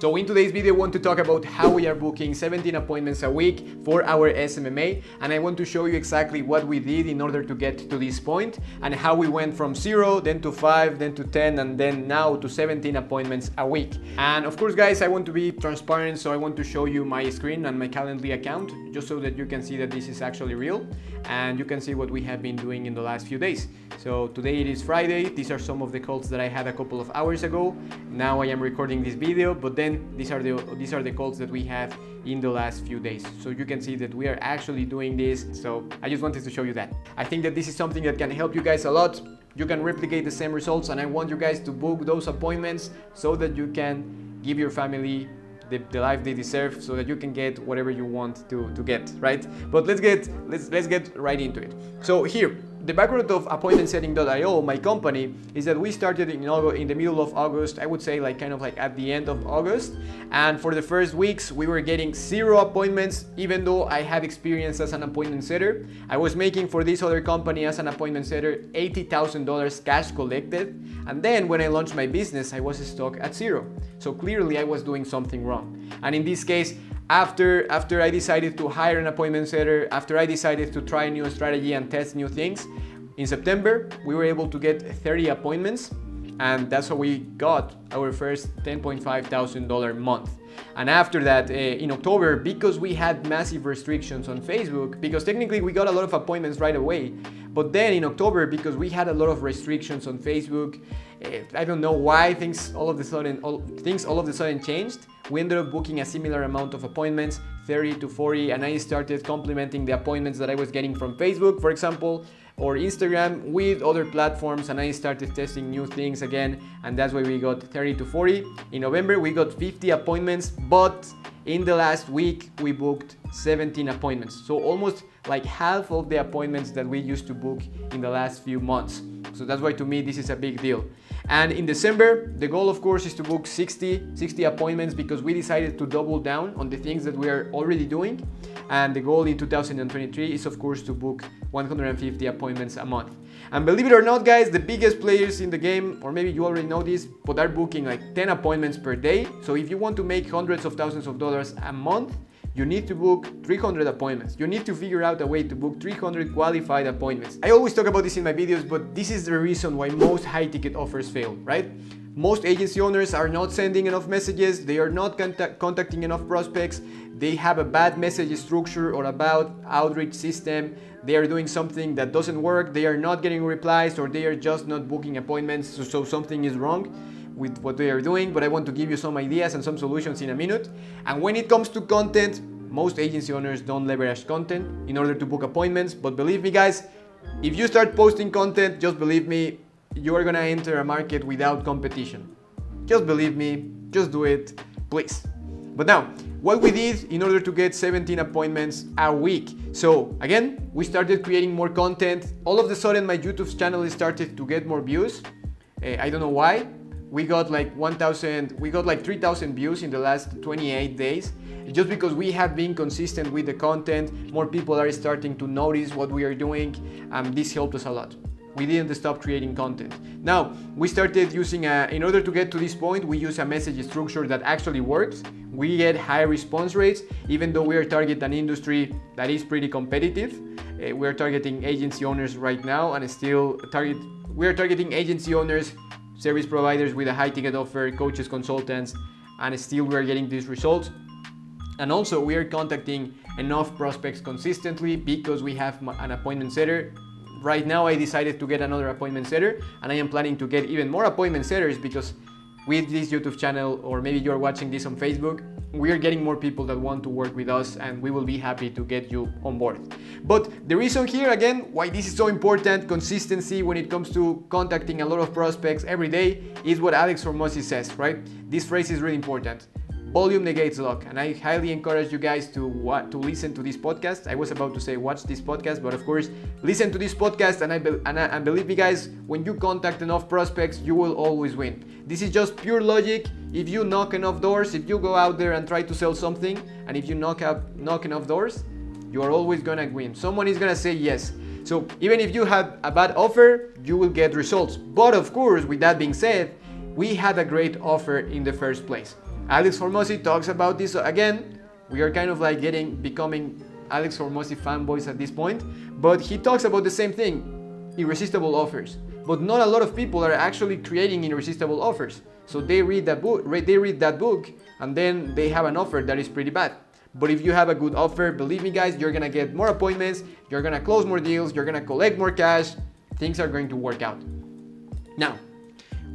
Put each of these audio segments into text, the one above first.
So in today's video, I want to talk about how we are booking 17 appointments a week for our SMMA, and I want to show you exactly what we did in order to get to this point and how we went from 0, then to 5, then to 10, and then now to 17 appointments a week. And of course, guys, I want to be transparent, so I want to show you my screen and my Calendly account just so that you can see that this is actually real and you can see what we have been doing in the last few days. So today it is Friday. These are some of the calls that I had a couple of hours ago. Now I am recording this video, but then these are the calls that we have in the last few days. So you can see that we are actually doing this. So I just wanted to show you that. I think that this is something that can help you guys a lot. You can replicate the same results, and I want you guys to book those appointments so that you can give your family the life they deserve, so that you can get whatever you want to get, right? But let's get right into it. So here, the background of appointmentsetting.io, my company, is that we started in the middle of August. I would say kind of at the end of August. And for the first weeks, we were getting 0 appointments, even though I had experience as an appointment setter. I was making for this other company as an appointment setter $80,000 cash collected. And then when I launched my business, I was stuck at 0. So clearly I was doing something wrong. And in this case, after I decided to hire an appointment setter, after I decided to try a new strategy and test new things, in September, we were able to get 30 appointments, and that's how we got our first $10,500 month. And after that, in October, because we had massive restrictions on Facebook, because technically we got a lot of appointments right away, but then in October, because we had a lot of restrictions on Facebook, I don't know why things all of a sudden changed. We ended up booking a similar amount of appointments, 30 to 40, and I started complementing the appointments that I was getting from Facebook, for example, or Instagram with other platforms, and I started testing new things again, and that's why we got 30 to 40. In November, we got 50 appointments, but in the last week, we booked 17 appointments. So almost like half of the appointments that we used to book in the last few months. So that's why to me, this is a big deal. And in December, the goal of course is to book 60 appointments, because we decided to double down on the things that we are already doing. And the goal in 2023 is of course to book 150 appointments a month. And believe it or not, guys, the biggest players in the game, or maybe you already know this, but are booking like 10 appointments per day. So if you want to make hundreds of thousands of dollars a month, you need to book 300 appointments. You need to figure out a way to book 300 qualified appointments. I always talk about this in my videos, but this is the reason why most high-ticket offers fail, right? Most agency owners are not sending enough messages, they are not contacting enough prospects, they have a bad message structure or about outreach system, they are doing something that doesn't work, they are not getting replies, or they are just not booking appointments, so something is wrong with what they are doing. But I want to give you some ideas and some solutions in a minute. And when it comes to content, most agency owners don't leverage content in order to book appointments. But believe me, guys, if you start posting content, just believe me, you are gonna enter a market without competition. Just believe me, just do it, please. But now, what we did in order to get 17 appointments a week. So again, we started creating more content. All of a sudden, my YouTube channel started to get more views. I don't know why. We got like 3,000 views in the last 28 days. Just because we have been consistent with the content, more people are starting to notice what we are doing, and this helped us a lot. We didn't stop creating content. Now, we started using in order to get to this point, we use a message structure that actually works. We get high response rates, even though we are targeting an industry that is pretty competitive. We're targeting agency owners right now, and we're targeting agency owners, service providers with a high ticket offer, coaches, consultants, and still we're getting these results. And also we are contacting enough prospects consistently because we have an appointment setter. Right now I decided to get another appointment setter, and I am planning to get even more appointment setters, because with this YouTube channel, or maybe you're watching this on Facebook, we are getting more people that want to work with us, and we will be happy to get you on board. But the reason here, again, why this is so important, consistency when it comes to contacting a lot of prospects every day, is what Alex Hormozzi says, right? This phrase is really important. Volume negates luck, and I highly encourage you guys to listen to this podcast. I was about to say watch this podcast, but of course, listen to this podcast, and believe me, guys, when you contact enough prospects, you will always win. This is just pure logic. If you knock enough doors, if you go out there and try to sell something, and if you knock enough doors, you are always gonna win. Someone is gonna say yes. So even if you have a bad offer, you will get results. But of course, with that being said, we had a great offer in the first place. Alex Hormozzi talks about this. So again, we are kind of like becoming Alex Hormozzi fanboys at this point, but he talks about the same thing, irresistible offers. But not a lot of people are actually creating irresistible offers. So they read that book, and then they have an offer that is pretty bad. But if you have a good offer, believe me guys, you're gonna get more appointments, you're gonna close more deals, you're gonna collect more cash, things are going to work out. Now,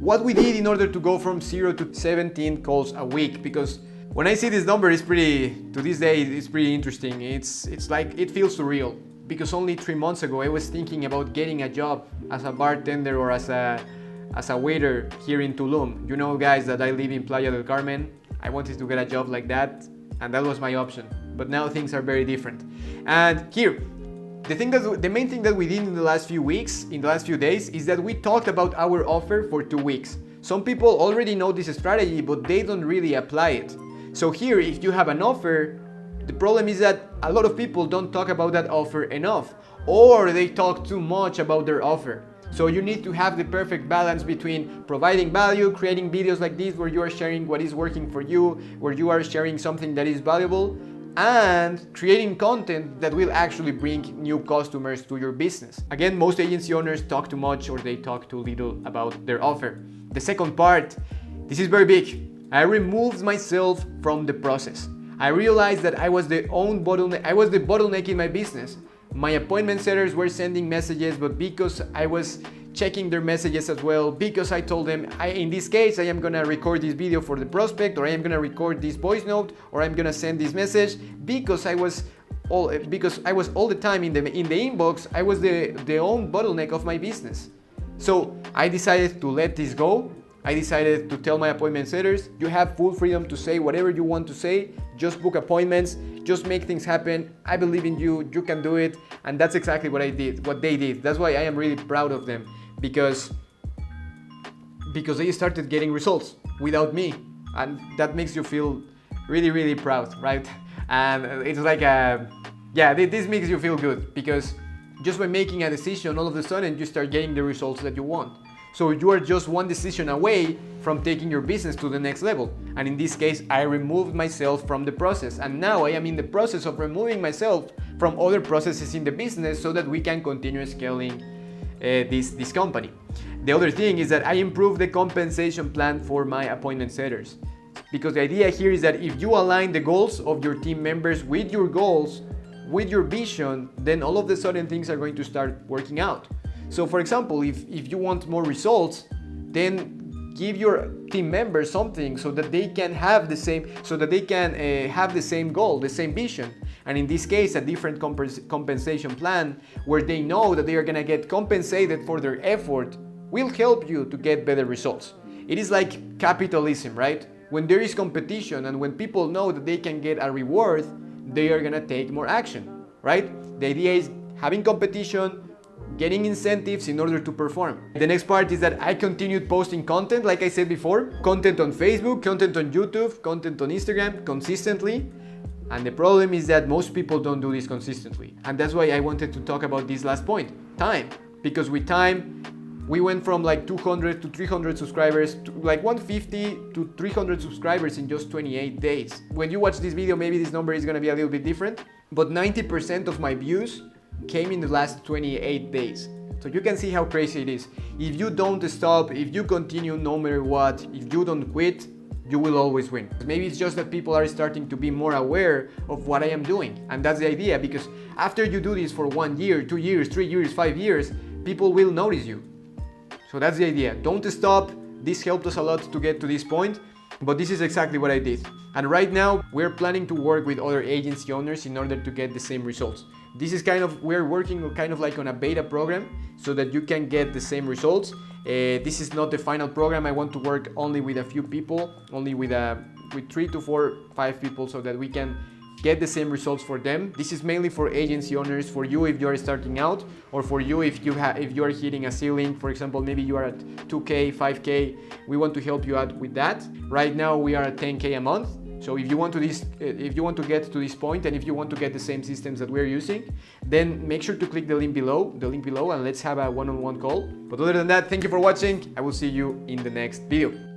what we did in order to go from 0 to 17 calls a week, because when I see this number, to this day, it's pretty interesting. It's like, it feels surreal, because only 3 months ago, I was thinking about getting a job as a bartender or as a waiter here in Tulum. You know guys that I live in Playa del Carmen. I wanted to get a job like that, and that was my option. But now things are very different. And here, the main thing that we did in the last few weeks, in the last few days, is that we talked about our offer for 2 weeks. Some people already know this strategy, but they don't really apply it. So here, if you have an offer, the problem is that a lot of people don't talk about that offer enough, or they talk too much about their offer. So you need to have the perfect balance between providing value, creating videos like this where you are sharing what is working for you, where you are sharing something that is valuable, and creating content that will actually bring new customers to your business. Again, most agency owners talk too much or they talk too little about their offer. The second part, this is very big. I removed myself from the process. I realized that I was the bottleneck in my business. My appointment setters were sending messages, but because I was checking their messages as well, because I told them, in this case, I am gonna record this video for the prospect, or I am gonna record this voice note, or I'm gonna send this message, because I was all the time in the inbox, I was the own bottleneck of my business. So I decided to let this go. I decided to tell my appointment setters, you have full freedom to say whatever you want to say, just book appointments, just make things happen. I believe in you, you can do it. And that's exactly what they did. That's why I am really proud of them, because they started getting results without me. And that makes you feel really, really proud, right? And it's like, this makes you feel good, because just by making a decision, all of a sudden you start getting the results that you want. So you are just one decision away from taking your business to the next level. And in this case, I removed myself from the process. And now I am in the process of removing myself from other processes in the business so that we can continue scaling this company. The other thing is that I improved the compensation plan for my appointment setters. Because the idea here is that if you align the goals of your team members with your goals, with your vision, then all of a sudden things are going to start working out. So for example, if you want more results, then give your team members something so that they can have the same goal, the same vision. And in this case, a different compensation plan where they know that they are gonna get compensated for their effort will help you to get better results. It is like capitalism, right? When there is competition and when people know that they can get a reward, they are gonna take more action, right? The idea is having competition, getting incentives in order to perform. The next part is that I continued posting content, like I said before, content on Facebook, content on YouTube, content on Instagram, consistently. And the problem is that most people don't do this consistently. And that's why I wanted to talk about this last point, time. Because with time, we went from like 200 to 300 subscribers to like 150 to 300 subscribers in just 28 days. When you watch this video, maybe this number is gonna be a little bit different, but 90% of my views came in the last 28 days. So you can see how crazy it is. If you don't stop, if you continue no matter what, if you don't quit, you will always win. Maybe it's just that people are starting to be more aware of what I am doing. And that's the idea, because after you do this for 1 year, 2 years, 3 years, 5 years, people will notice you. So that's the idea. Don't stop. This helped us a lot to get to this point, but this is exactly what I did. And right now we're planning to work with other agency owners in order to get the same results. This is we're working kind of like on a beta program so that you can get the same results. This is not the final program. I want to work only with a few people, only with 3 to 4, 5 people, so that we can get the same results for them. This is mainly for agency owners, for you if you are starting out, or for you if you are hitting a ceiling. For example, maybe you are at 2K, 5K. We want to help you out with that. Right now we are at 10K a month. So if you want to get to this point, and if you want to get the same systems that we're using, then make sure to click the link below, and let's have a one-on-one call. But other than that, thank you for watching. I will see you in the next video.